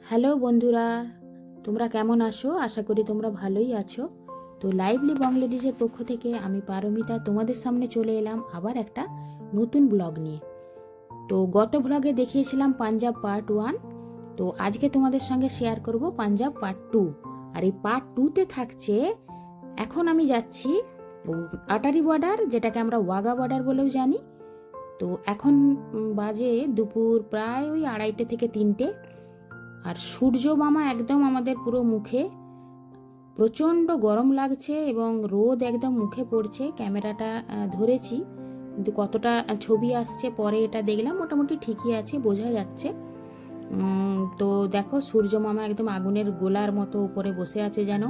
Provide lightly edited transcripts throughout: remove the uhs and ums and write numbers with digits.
Hello বন্ধুরা, তোমরা কেমন আছো? আশা করি তোমরা ভালোই আছো। তো লাইভলি বাংলাদেশের পক্ষ থেকে আমি পারমিতা তোমাদের সামনে চলে এলাম আবার একটা নতুন ব্লগ নিয়ে। তো গত ব্লগে দেখিয়েছিলাম পাঞ্জাব পার্ট 1, তো আজকে তোমাদের সঙ্গে শেয়ার করব পাঞ্জাব পার্ট 2। আর এই পার্ট 2তে থাকছে, এখন আমি যাচ্ছি আটারি বর্ডার, যেটাকে আমরা ওয়াঘা বর্ডার বলেও জানি। তো এখন বাজে দুপুর প্রায় ওই 2:30 থেকে 3টে। আর সূর্য মামা একদম আমাদের পুরো মুখে, প্রচণ্ড গরম লাগছে এবং রোদ একদম মুখে পড়ছে। ক্যামেরাটা ধরেছি, কিন্তু কতটা ছবি আসছে পরে এটা দেখলাম, মোটামুটি ঠিকই আছে, বোঝা যাচ্ছে। তো দেখো সূর্য মামা একদম আগুনের গোলার মতো উপরে বসে আছে যেন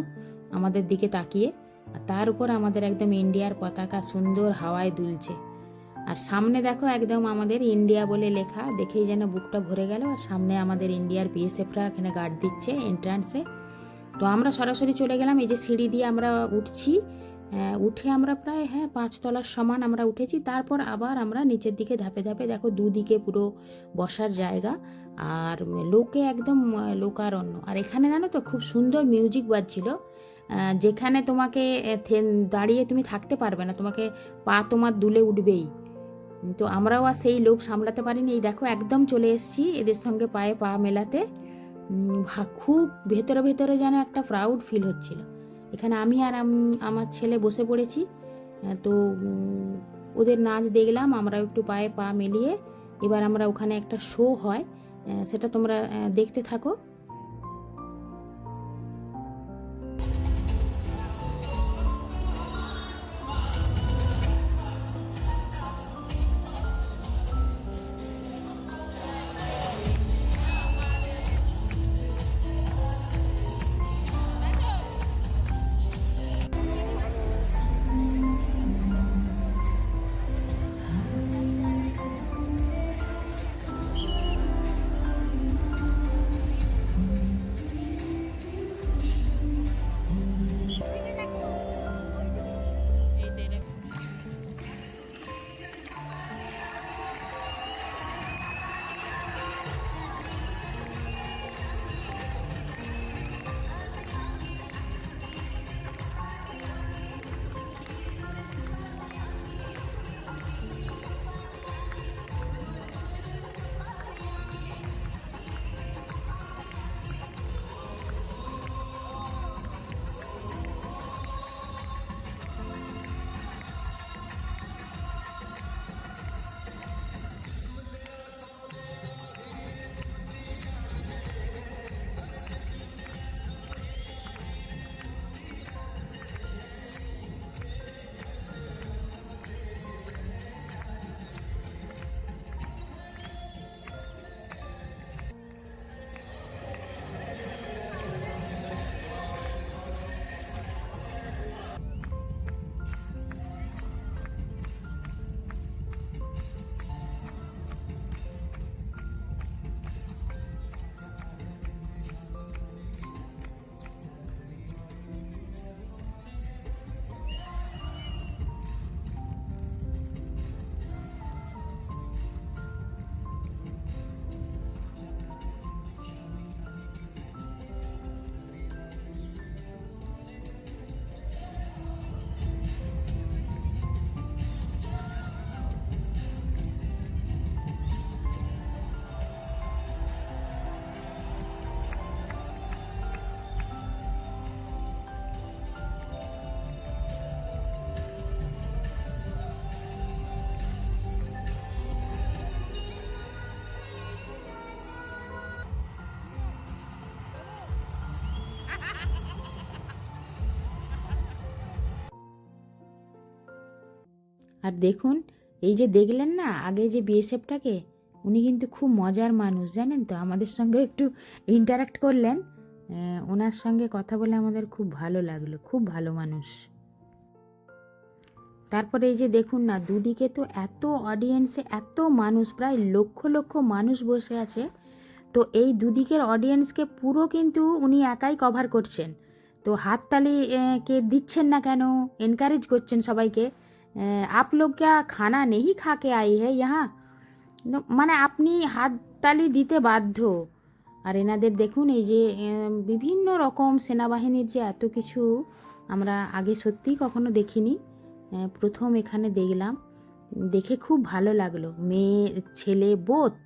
আমাদের দিকে তাকিয়ে। আর তার উপর আমাদের একদম ইন্ডিয়ার পতাকা সুন্দর হাওয়ায় দুলছে। আর সামনে দেখো একদম আমাদের ইন্ডিয়া বলে লেখা, দেখেই যেন বুকটা ভরে গেল। আর সামনে আমাদের ইন্ডিয়ার বিএসএফরা এখানে গার্ড দিচ্ছে এন্ট্রান্সে। তো আমরা সরাসরি চলে গেলাম, এই যে সিঁড়ি দিয়ে আমরা উঠছি। উঠে আমরা প্রায় 5 তলার সমান আমরা উঠেছি। তারপর আবার আমরা নিচের দিকে ধাপে ধাপে দেখো দুদিকে পুরো বসার জায়গা, আর লোকে একদম লোকারণ্য। আর এখানে জানো তো খুব সুন্দর মিউজিক বাজছিল, যেখানে তোমাকে দাঁড়িয়ে তুমি থাকতে পারবে না, তোমাকে পা তোমার দুলে উঠবেই। তো আমরাও আর সেই লোভ সামলাতে পারিনি, এই দেখো একদম চলে এসেছি এদের সঙ্গে পায়ে পা মেলাতে। খুব ভেতরে ভেতরে যেন একটা প্রাউড ফিল হচ্ছিল। এখানে আমি আর আমার ছেলে বসে পড়েছি। তো ওদের নাচ দেখলাম, আমরা একটু পায়ে পা মিলিয়ে এবার আমরা ওখানে একটা শো হয়, সেটা তোমরা দেখতে থাকো। আর দেখুন, এই যে দেখলেন না আগে যে বিএসএফটাকে, উনি কিন্তু খুব মজার মানুষ জানেন তো, আমাদের সঙ্গে একটু ইন্টারাক্ট করলেন। ওনার সঙ্গে কথা বলে আমাদের খুব ভালো লাগলো, খুব ভালো মানুষ। তারপরে এই যে দেখুন না, দুদিকে তো এত অডিয়েন্সে এত মানুষ, প্রায় লক্ষ লক্ষ মানুষ বসে আছে। তো এই দুদিকের অডিয়েন্সকে পুরো কিন্তু উনি একাই কভার করছেন। তো হাততালি কে দিচ্ছেন না কেন, এনকারেজ করছেন সবাইকে। आप लोग क्या खाना नहीं खा के आई है यहाँ, মানে আপনি হাততালি দিতে বাধ্য। আর এনাদের দেখুন এই যে বিভিন্ন রকম সেনাবাহিনীর যে এত কিছু আমরা আগে সত্যিই কখনো দেখিনি, প্রথম এখানে দেখলাম। দেখে খুব ভালো লাগলো, মেয়ে ছেলে বোথ।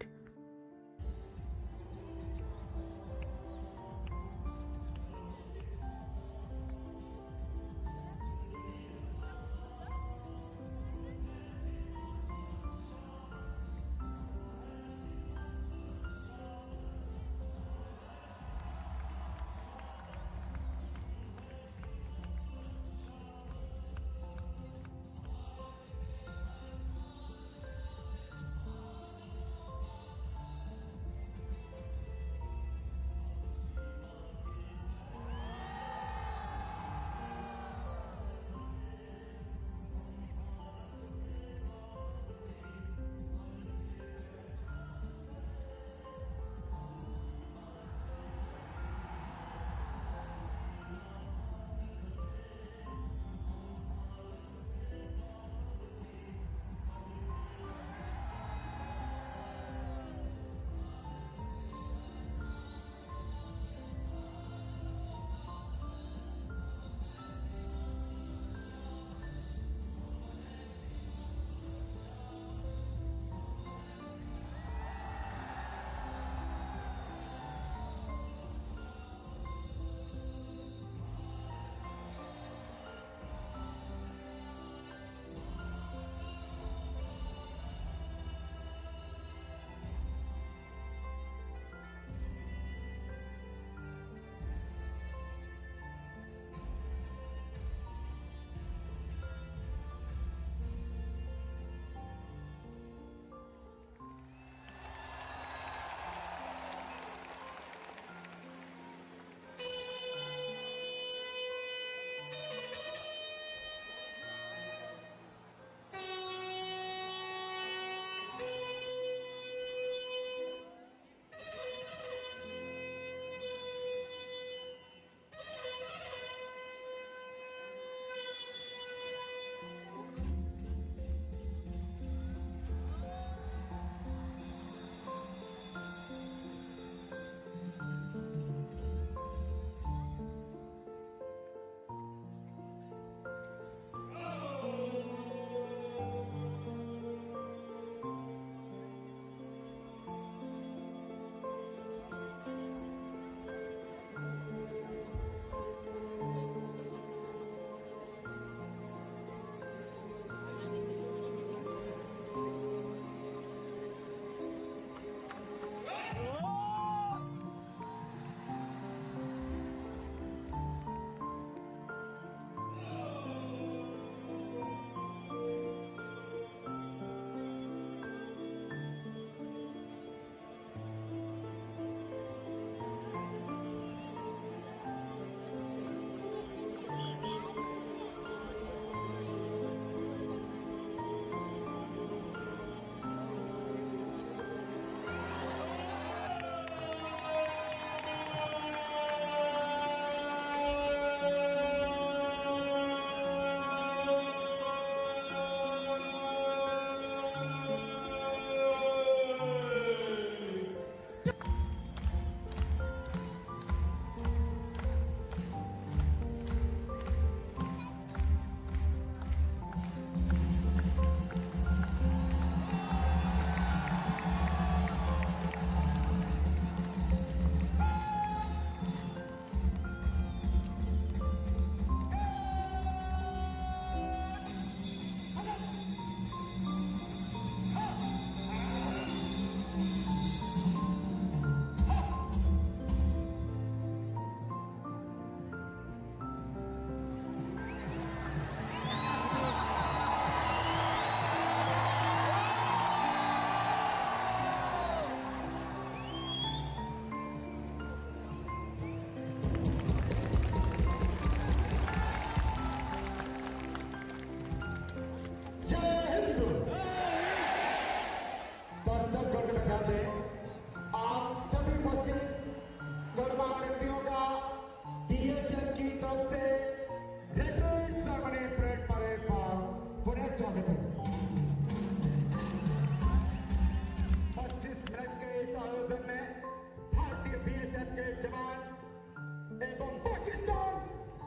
जवान एवं पाकिस्तान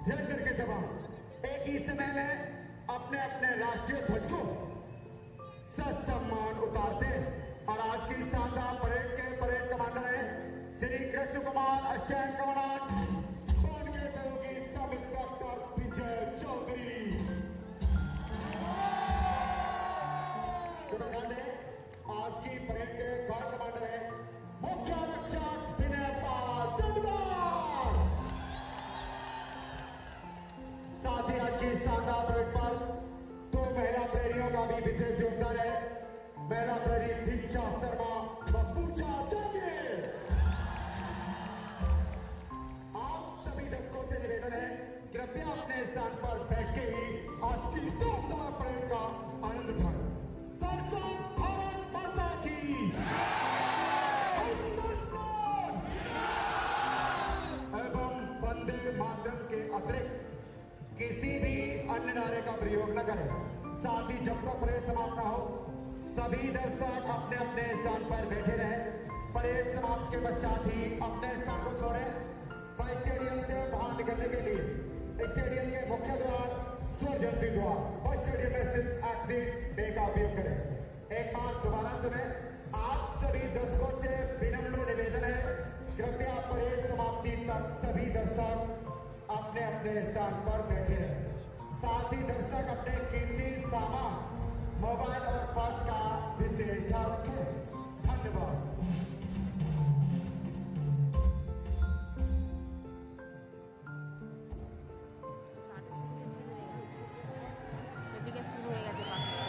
रेंजर के जवान एक ही समय में अपने अपने राष्ट्रीय ध्वज को ससम्मान उतारते हैं। और आज की शानदार परेड के परेड कमांडर है Shri Krishna Kumar assistant commandant one के सहयोगी सब इंस्पेक्टर विजय चौधरी। आज की परेड के गार्ड कमांडर है मुख्य आरक्षक विनय पाल धन्यवाद। साथ ही आज की शानदार परेड पर दो महिला प्रहरियों का भी विशेष योगदान है। महिला प्रहरी दीक्षा शर्मा व पूजा जांगिरे। आप सभी दर्शकों से निवेदन है कृपया अपने स्थान पर बैठ के ही आज की शानदार परेड का आनंद उठाएं। भारत माता की हिंदुस्तान एवं वंदे मातरम के अतिरिक्त किसी भी अन्य नारे का प्रयोग न करें। साथ ही जब तक परेड समाप्त न हो सभी दर्शक अपने अपने स्थान पर बैठे रहें। परेड समाप्त के पश्चात ही अपने स्थान को छोड़ें व स्टेडियम से बाहर निकलने के लिए स्टेडियम के मुख्य द्वार स्वर्ण जयंती द्वार व स्टेडियम में स्थित एग्जिट वे का उपयोग करें। एक बार दोबारा सुने, आप सभी दर्शकों से विनम्र निवेदन है कृपया परेड समाप्ति तक सभी दर्शक अपने अपने स्थान पर बैठे रहें। साथ ही दर्शक अपने कीमती सामान मोबाइल और पर्स का विशेष ध्यान रखें। धन्यवाद। সেদিকে শুরু হয়ে গেছে পাকিস্তান।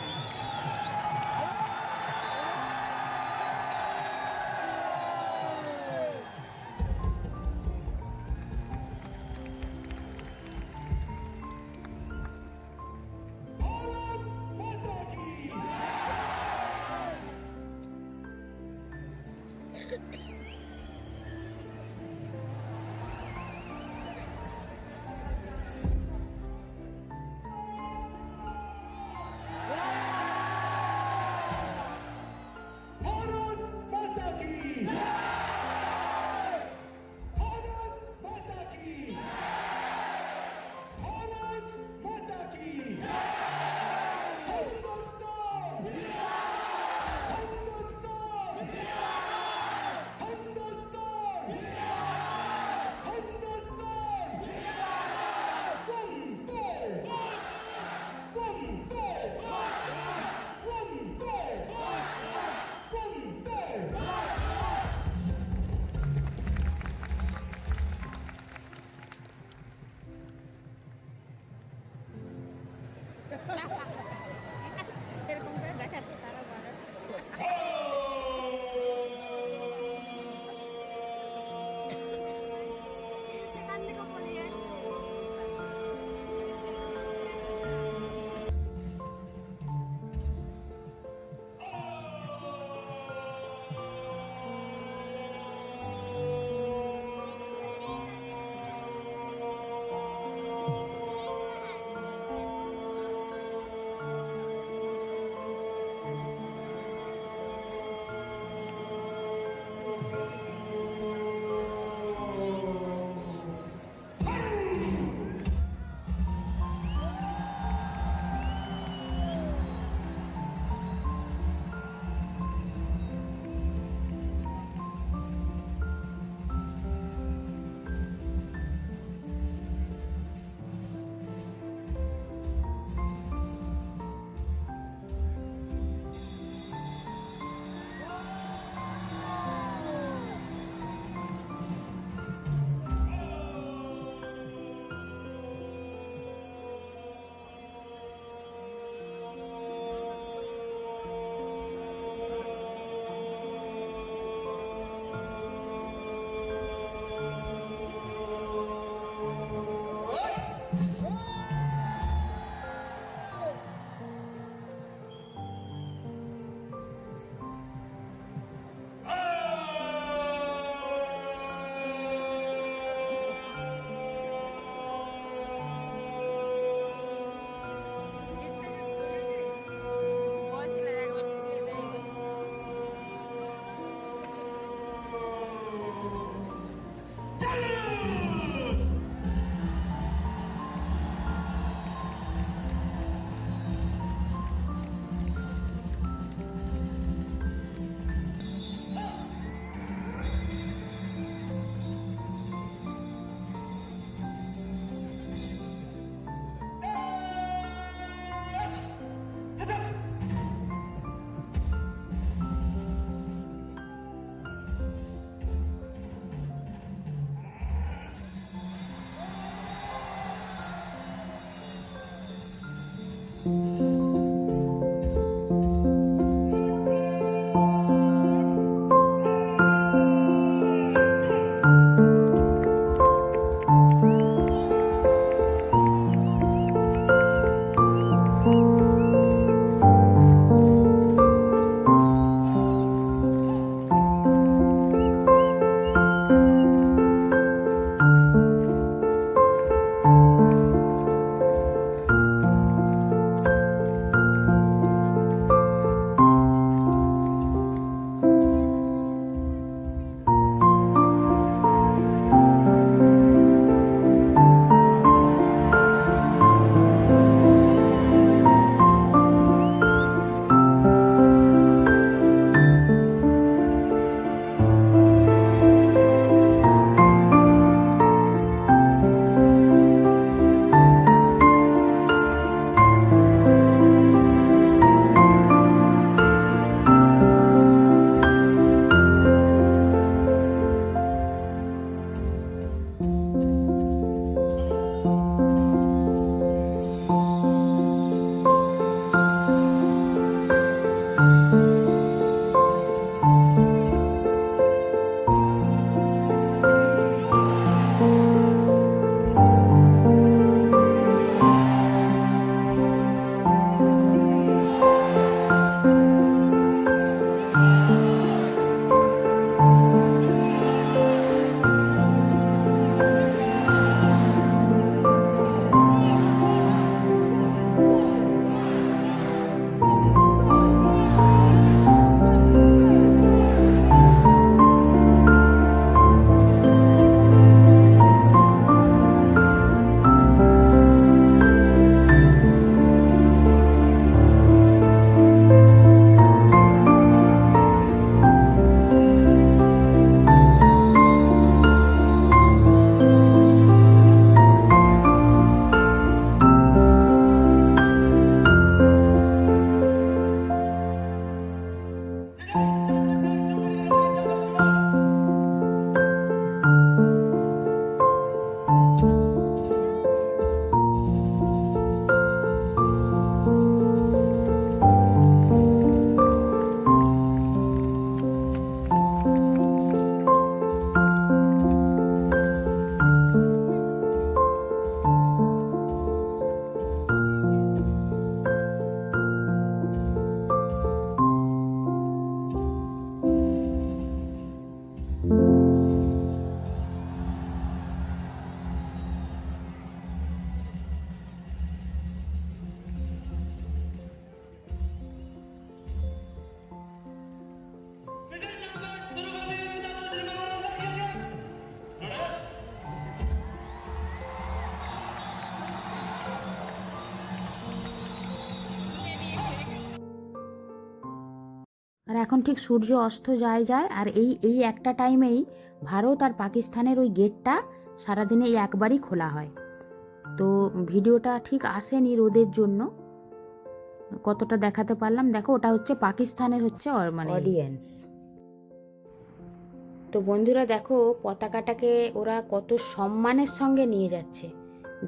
এরকম করে দেখাচ্ছে তারা সেখান থেকে বলে যাচ্ছে আর এখন ঠিক সূর্য অস্ত যায় আর এই একটা টাইমেই ভারত আর পাকিস্তানের ওই গেটটা সারাদিনে এই একবারই খোলা হয়। তো ভিডিওটা ঠিক আসেনি রোদের জন্য, কতটা দেখাতে পারলাম। দেখো ওটা হচ্ছে পাকিস্তানের হচ্ছে মানে অডিয়েন্স। তো বন্ধুরা দেখো পতাকাটাকে ওরা কত সম্মানের সঙ্গে নিয়ে যাচ্ছে,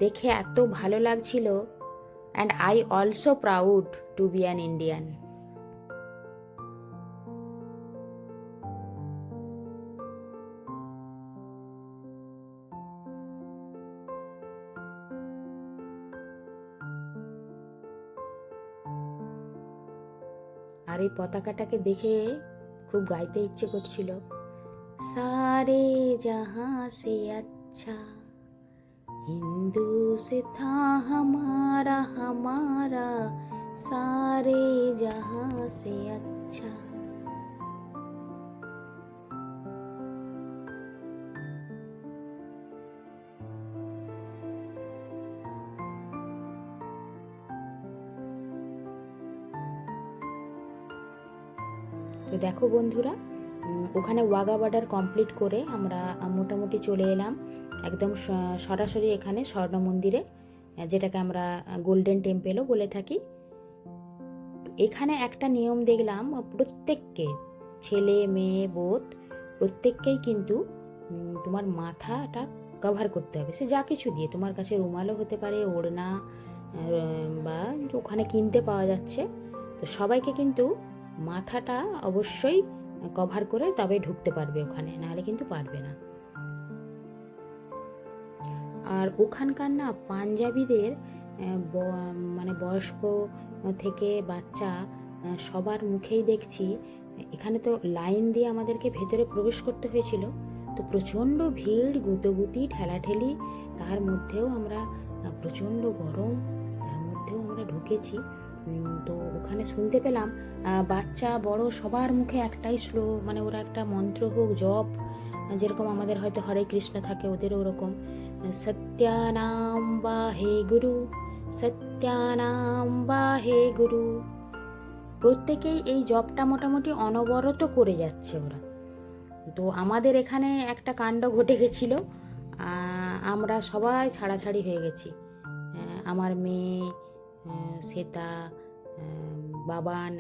দেখে এত ভালো লাগছিল। And I also proud to be an Indian. আর এই পতাকাটাকে দেখে খুব গাইতে ইচ্ছে করছিল, सारे जहां से अच्छा हिंदू से था हमारा हमारा सारे जहां से अच्छा। তো দেখো বন্ধুরা, ওখানে ওয়াঘা বর্ডার কমপ্লিট করে আমরা মোটামুটি চলে এলাম একদম সরাসরি এখানে স্বর্ণ মন্দিরে, যেটাকে আমরা গোল্ডেন টেম্পেলও বলে থাকি। এখানে একটা নিয়ম দেখলাম, প্রত্যেককে ছেলে মেয়ে বোধ প্রত্যেককেই কিন্তু তোমার মাথাটা কভার করতে হবে, সে যা কিছু দিয়ে, তোমার কাছে রুমালও হতে পারে, ওড়না বা ওখানে কিনতে পাওয়া যাচ্ছে। তো সবাইকে কিন্তু মাথাটা অবশ্যই কভার করে তবে ঢুকতে পারবে ওখানে, নাহলে কিন্তু পারবে না। আর ওখানকার না পাঞ্জাবিদের মানে বয়স্ক থেকে বাচ্চা সবার মুখেই দেখছি, এখানে তো লাইন দিয়ে আমাদেরকে ভেতরে প্রবেশ করতে হয়েছিল। তো প্রচণ্ড ভিড়, গুতোগুতি, ঠেলাঠেলি, তার মধ্যেও আমরা প্রচণ্ড গরম, তার মধ্যেও আমরা ঢুকেছি। তো ওখানে শুনতে পেলাম বাচ্চা বড় সবার মুখে একটাই মানে ওরা একটা মন্ত্র হোক জপ, যেরকম আমাদের হয়তো হরে কৃষ্ণ থাকে ওদেরও ওরকম, সত্যানাম বা হে গুরু, সত্যানাম বা হে গুরু। প্রত্যেকেই এই জপটা মোটামুটি অনবরত করে যাচ্ছে ওরা। তো আমাদের এখানে একটা কাণ্ড ঘটে গেছিল, আমরা সবাই ছাড়াছাড়ি হয়ে গেছি। আমার মেয়ে, শ্বেতা, বাবান,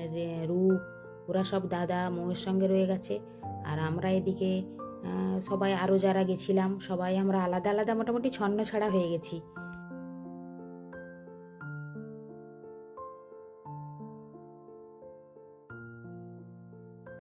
রূপ, ওরা সব দাদা মৌয়ের সঙ্গে রয়ে গেছে। আর আমরা এদিকে সবাই আরও যারা গেছিলাম সবাই আমরা আলাদা আলাদা মোটামুটি ছন্ন ছাড়া হয়ে গেছি।